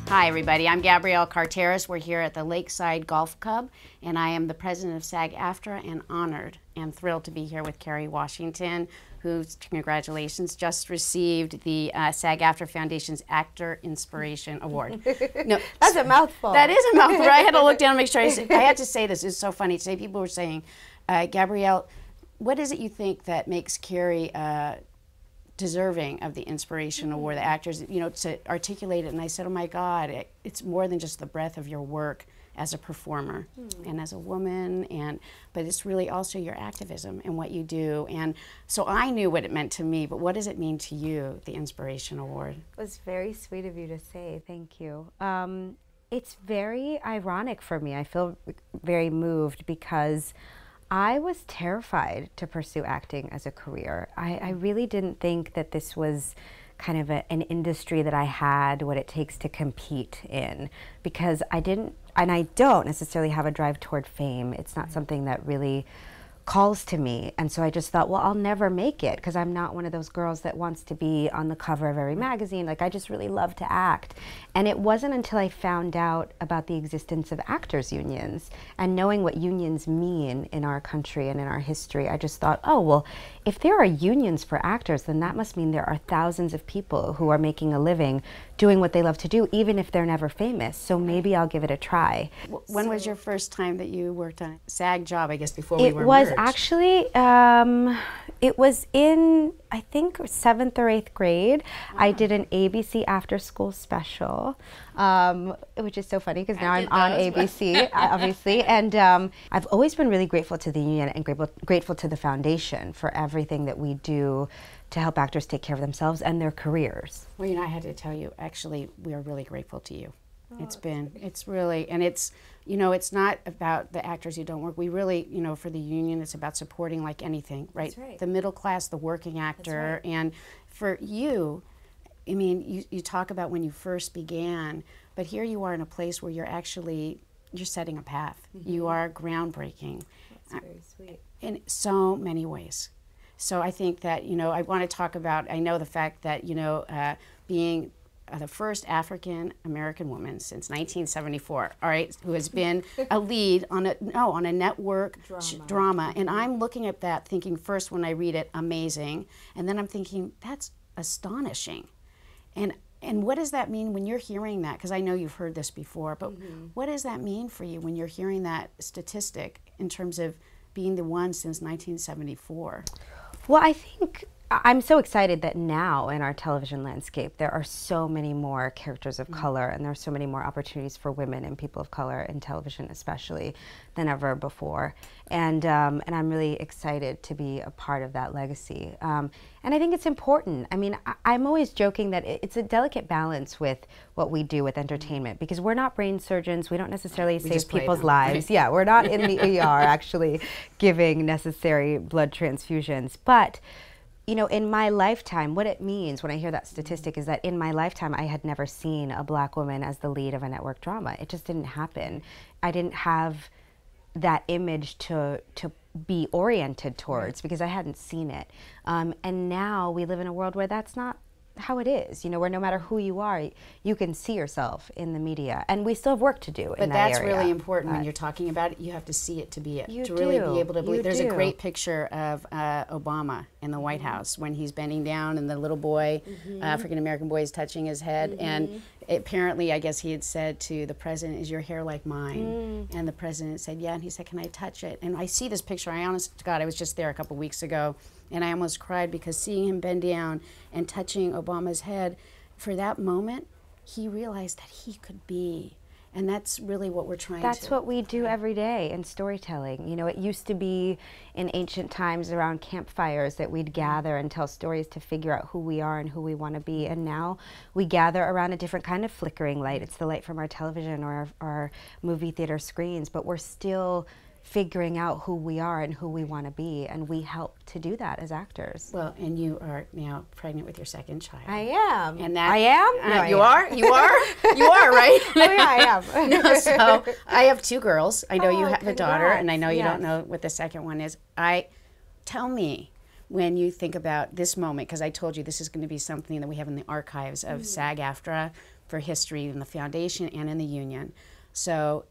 Hi everybody, I'm Gabrielle Carteris. We're here at the Lakeside Golf Club and I am the president of SAG-AFTRA and honored and thrilled to be here with Kerry Washington, who, congratulations, just received the SAG-AFTRA Foundation's Actor Inspiration Award. No, that's a mouthful. That is a mouthful. I had to look down and make sure I had to say this. It's so funny. Today people were saying, Gabrielle, what is it you think that makes Kerry deserving of the Inspiration Award, the actors, you know, to articulate it? And I said, oh my God, it's more than just the breadth of your work as a performer and as a woman, but it's really also your activism and what you do. And so I knew what it meant to me, but what does it mean to you, the Inspiration Award? It was very sweet of you to say, thank you. It's very ironic for me. I feel very moved because I was terrified to pursue acting as a career. I really didn't think that this was kind of an industry that I had what it takes to compete in, because I didn't, and I don't necessarily have a drive toward fame. It's not something that really calls to me. And so I just thought, well, I'll never make it because I'm not one of those girls that wants to be on the cover of every magazine. Like, I just really love to act. And it wasn't until I found out about the existence of actors unions and knowing what unions mean in our country and in our history, I just thought, oh, well, if there are unions for actors, then that must mean there are thousands of people who are making a living doing what they love to do, even if they're never famous. So maybe I'll give it a try. When was your first time that you worked on a SAG job, I guess, before we were merged? It was actually, it was in, I think, 7th or 8th grade. I did an ABC after school special, which is so funny because now I'm on ABC, obviously. And I've always been really grateful to the union and grateful to the foundation for everything that we do to help actors take care of themselves and their careers. Well, you know, I had to tell you, actually, we are really grateful to you. It's really, and it's, you know, it's not about the actors who don't work. We really, you know, for the union, it's about supporting like anything, right? That's right. The middle class, the working actor. That's right. And for you, I mean, you talk about when you first began, but here you are in a place where you're setting a path. You are groundbreaking. That's very sweet. In so many ways. So I think that, you know, I want to talk about, I know the fact that, you know, being the first African-American woman since 1974, all right, who has been a lead on a network drama. And I'm looking at that thinking first when I read it, amazing. And then I'm thinking, that's astonishing. And what does that mean when you're hearing that? Because I know you've heard this before, but what does that mean for you when you're hearing that statistic in terms of being the one since 1974? Well, I think I'm so excited that now in our television landscape there are so many more characters of color, and there are so many more opportunities for women and people of color in television especially than ever before. And I'm really excited to be a part of that legacy. And I think it's important. I mean, I'm always joking that it's a delicate balance with what we do with entertainment, because we're not brain surgeons. We don't necessarily save people's lives. Right? Yeah, we're not in the ER actually giving necessary blood transfusions. But you know, in my lifetime, what it means when I hear that statistic is that in my lifetime, I had never seen a black woman as the lead of a network drama. It just didn't happen. I didn't have that image to be oriented towards because I hadn't seen it. And now we live in a world where that's not how it is, you know, where no matter who you are, you can see yourself in the media. And we still have work to do in that area. But that's really important when you're talking about it. You have to see it to be it. To really be able to believe. There's a great picture of Obama in the White House when he's bending down and the little boy, African-American boy, is touching his head. And apparently, I guess he had said to the president, is your hair like mine? And the president said, yeah. And he said, can I touch it? And I see this picture. I honest to God, I was just there a couple weeks ago. And I almost cried because seeing him bend down and touching Obama's head, for that moment, he realized that he could be. And that's really what we're trying to do. That's what we do every day in storytelling. You know, it used to be in ancient times around campfires that we'd gather and tell stories to figure out who we are and who we want to be. And now we gather around a different kind of flickering light. It's the light from our television or our movie theater screens, but we're still figuring out who we are and who we want to be, and we help to do that as actors. Well, and you are now pregnant with your second child. I am. And that I am? No, you are? You are? You are, right? Oh yeah, I am. No, so I have 2 girls. I know you have a daughter, congrats. and I know you don't know what the second one is. Tell me, when you think about this moment, because I told you this is going to be something that we have in the archives of SAG-AFTRA, for history in the foundation and in the union. So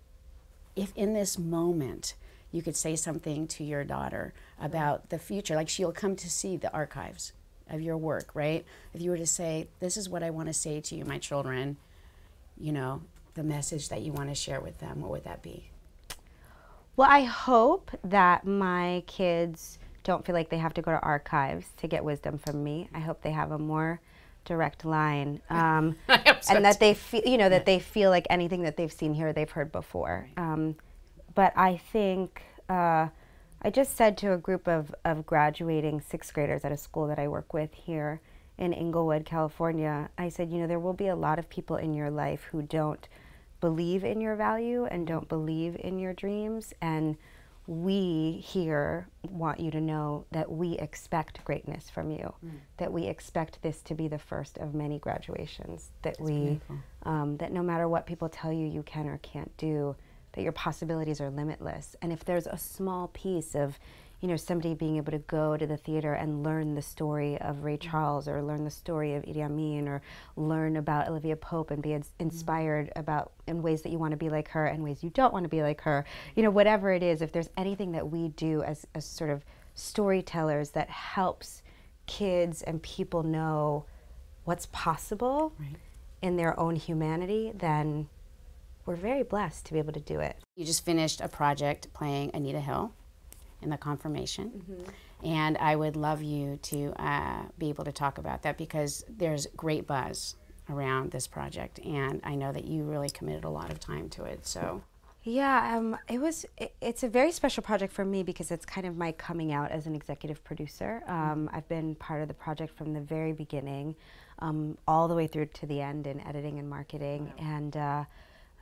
if in this moment you could say something to your daughter about the future, like she'll come to see the archives of your work, right? If you were to say, this is what I want to say to you, my children, you know, the message that you want to share with them, what would that be? Well, I hope that my kids don't feel like they have to go to archives to get wisdom from me. I hope they have a more direct line, and that they feel, you know, that they feel like anything that they've seen here, they've heard before. But I think I just said to a group of graduating sixth graders at a school that I work with here in Inglewood, California, I said, you know, there will be a lot of people in your life who don't believe in your value and don't believe in your dreams, and we here want you to know that we expect greatness from you, that we expect this to be the first of many graduations, that that no matter what people tell you you can or can't do, that your possibilities are limitless. And if there's a small piece of, you know, somebody being able to go to the theater and learn the story of Ray Charles, or learn the story of Idi Amin, or learn about Olivia Pope and be inspired about in ways that you want to be like her and ways you don't want to be like her, you know, whatever it is, if there's anything that we do as sort of storytellers that helps kids and people know what's possible in their own humanity, then we're very blessed to be able to do it. You just finished a project playing Anita Hill in the confirmation, and I would love you to be able to talk about that, because there's great buzz around this project, and I know that you really committed a lot of time to it. So yeah, it's a very special project for me because it's kind of my coming out as an executive producer. I've been part of the project from the very beginning, all the way through to the end in editing and marketing, and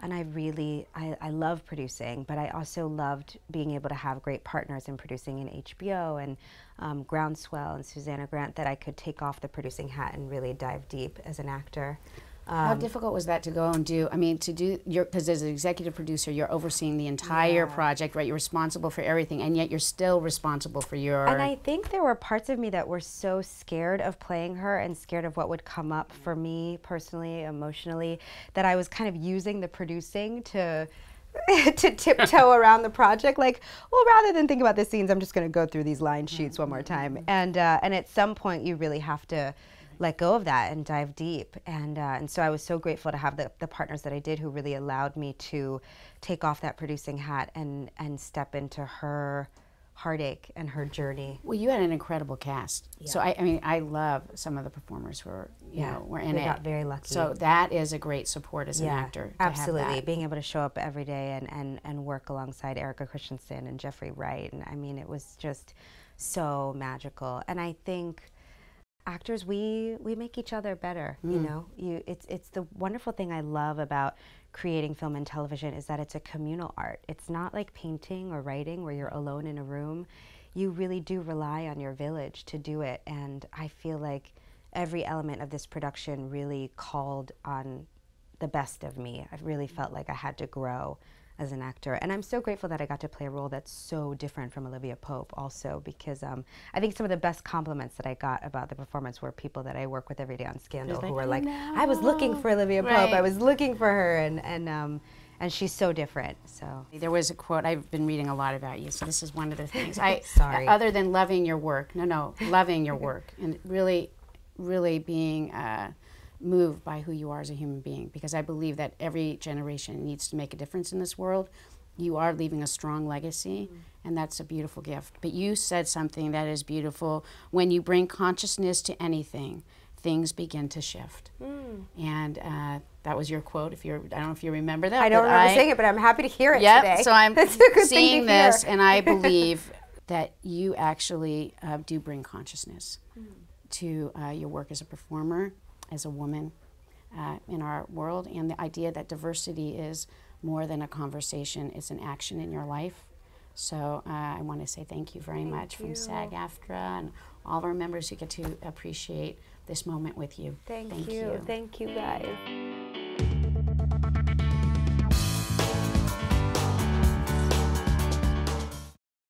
I love producing, but I also loved being able to have great partners in producing in HBO and Groundswell and Susanna Grant, that I could take off the producing hat and really dive deep as an actor. How difficult was that to go and do? I mean, to do because as an executive producer, you're overseeing the entire project, right? You're responsible for everything, and yet you're still responsible for your. And I think there were parts of me that were so scared of playing her and scared of what would come up for me personally, emotionally, that I was kind of using the producing to tiptoe around the project. Like, well, rather than think about the scenes, I'm just going to go through these line sheets one more time. And at some point, you really have to let go of that and dive deep. And so I was so grateful to have the partners that I did, who really allowed me to take off that producing hat and step into her heartache and her journey. Well, you had an incredible cast. Yeah. So I mean, I love some of the performers who were, were in it. We got very lucky. So that is a great support as an actor. Absolutely. Being able to show up every day and work alongside Erica Christensen and Jeffrey Wright. And I mean, it was just so magical. And I think actors, we make each other better. You know, it's the wonderful thing I love about creating film and television is that it's a communal art. It's not like painting or writing where you're alone in a room. You really do rely on your village to do it, and I feel like every element of this production really called on the best of me. I really felt like I had to grow as an actor, and I'm so grateful that I got to play a role that's so different from Olivia Pope also, because I think some of the best compliments that I got about the performance were people that I work with every day on Scandal who were like, I was looking for Olivia Pope, I was looking for her, and she's so different. So there was a quote, I've been reading a lot about you, so this is one of the things. Sorry. Other than loving your work, loving your work, and really being moved by who you are as a human being, because I believe that every generation needs to make a difference in this world. You are leaving a strong legacy, and that's a beautiful gift. But you said something that is beautiful. When you bring consciousness to anything, things begin to shift. And that was your quote. I don't know if you remember that. I don't remember saying it, but I'm happy to hear it today. So I'm seeing this, and I believe that you actually do bring consciousness to your work as a performer, as a woman in our world, and the idea that diversity is more than a conversation, it's an action in your life. So I want to say thank you very much from SAG-AFTRA and all of our members who get to appreciate this moment with you. Thank you. Thank you, guys.